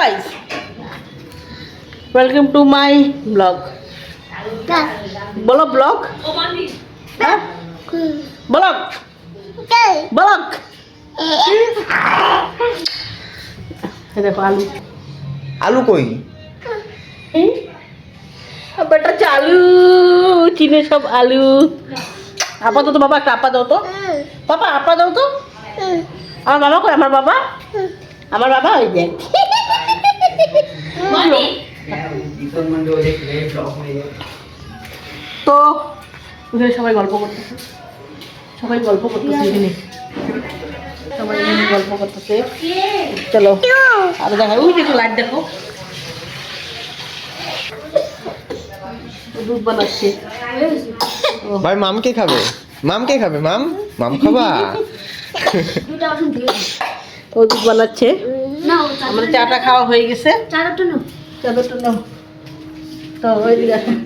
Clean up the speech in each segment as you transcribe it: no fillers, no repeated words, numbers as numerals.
guys, welcome to my vlog. बोलो blog blog blog देखो आलू आलू कोई बेटा चालू चीने सब आलू आपा दो तो बाबा आपा दो तो पापा आपा दो तो আমার বাবা কই আমার বাবা ওই দেখ তো ওখানে সবাই গল্প করতেছে এখানে সবাই এখানে গল্প করতেছে চলো আর দেখো ওই দেখো লাইট দেখো দুধ বানাচ্ছে ভাই মাম কে খাবে মাম খাবা ও দুধ বানাচ্ছে আমার চাটা খাওয়া হয়ে গেছে চাটা নাও তো ওই দিকে আসুন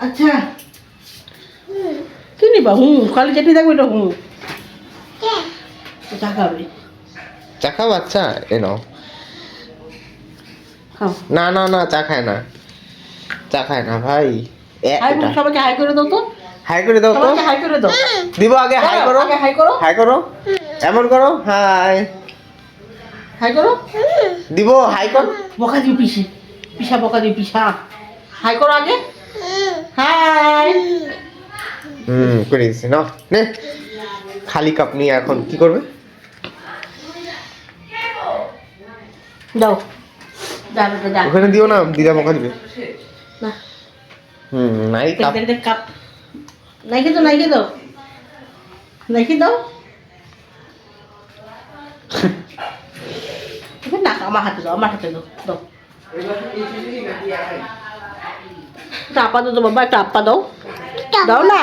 আচ্ছা কি নিবা খালি চেটে থাকবে এটা চা খাবে চা খাও আচ্ছা এ নাও খাও না না না চা খায় না ভাই সবাইকে হাই করে দাও তো হাই করে দাও তো সবাইকে হাই করে দাও দিব আগে হাই করো হাই করো এমন করো হাই করো দিব হাই কর বকা দিও পিসা হাই করো আগে হাই করে দিছি না নে খালি কাপ নিয়ে এখন কি করবে দাও ওখানে দিও না দিদা বকা দিবে না নাই কাপ দেখ কাপ নাইকে দাও না আমার হাতে দাও টাপা দাও তো বাবা একটা আপা দাও দাও না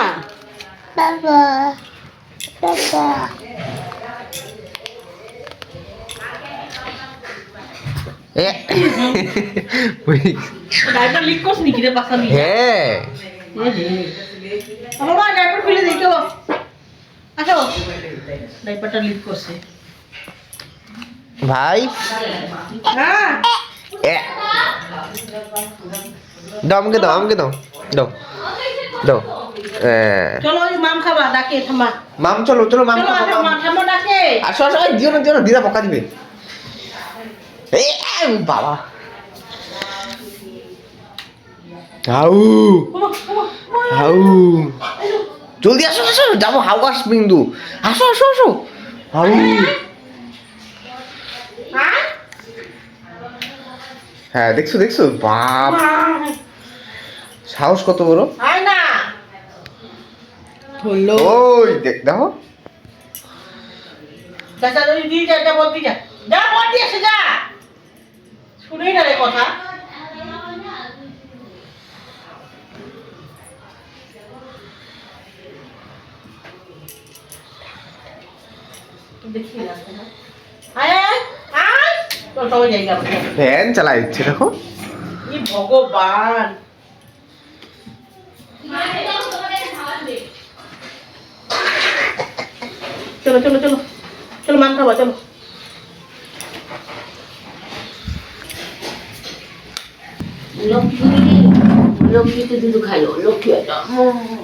ডাইপার লিক করছ নাকি রে পাছা নিয়ে হ্যাঁ বাবা ডাইপার খুলে দেই চলো আসো ডাইপারটা লিক করছে ভাই হ্যাঁ দাও আমাকে দাও চলো ওই মাম খাবা ডাকে থামা মাম চলো মাম চলো আসো মা থামো ডাকে আসো দিও না দিদা বকা দিবে বাবা হাউ জলদি আসো যাবো হাওয়াস বিন্দু আসো হাউ হ্যাঁ দেখছো বাপ সাহস কত বড় আয় না হলো ওই দেখো চাচা যদি দিয়ে যা বলবি যা বলবি এসে যা শুনেই না রে কথা দেখি না আয় তো সবাই জায়গা ফ্যান চালাই দিচ্ছে দেখো কি ভগবান চলো মাম খাবা চলো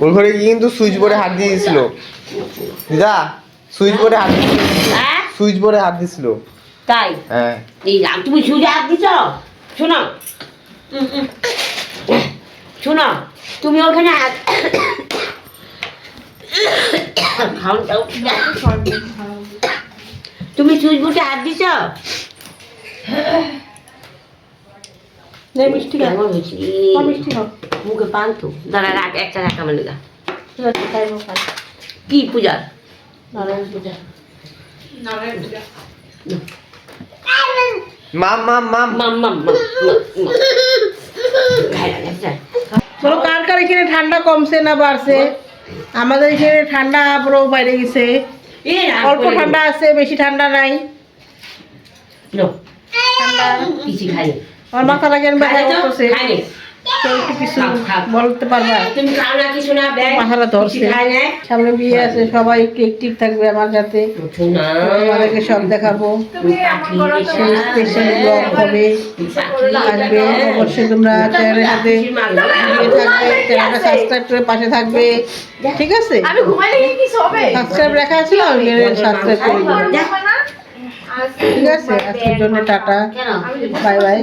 ওর ঘরে গিয়ে কিন্তু সুইচ বোর্ডে হাত দিয়ে দিয়েছিল দিদা সুইচ বোর্ডে হাত দিয়েছিল তাই হ্যাঁ এই তুমি সুইচে হাত দিছ শোনো তুমি ওখানে তুমি সুইচ বোর্ডে হাত দিছ মিষ্টি মিষ্টি মুখে পান তো দাঁড়া রাখ একটা রাখ আমার লেগা কি পূজা নারায়ণ পূজা চলো কার এখানে ঠান্ডা কমছে না বাড়ছে আমাদের এখানে ঠান্ডা পুরো বাইরে গেছে অল্প ঠান্ডা আছে বেশি ঠান্ডা নাই ঠান্ডা আমার মাথা লাগে কেউ একটু কিছু বলতে পারবা? তুমি খাও না কিছু না দেখ মাথাটা ধরছে। সামনে বিয়ে আছে, সবাই একটু অ্যাক্টিভ থাকবে আমার সাথে। তোমাদেরকে সব দেখাবো, সেই স্পেশাল ব্লগ হবে, আসবে। অবশ্যই তোমরা চ্যানেলের সাথে জুড়ে থাকবে, চ্যানেলটা সাবস্ক্রাইব করে পাশে থাকবে, ঠিক আছে? সাবস্ক্রাইব রাখা আছে না, ওই সাবস্ক্রাইব করে দিবে, ঠিক আছে? আজকের জন্য টাটা, বাই বাই।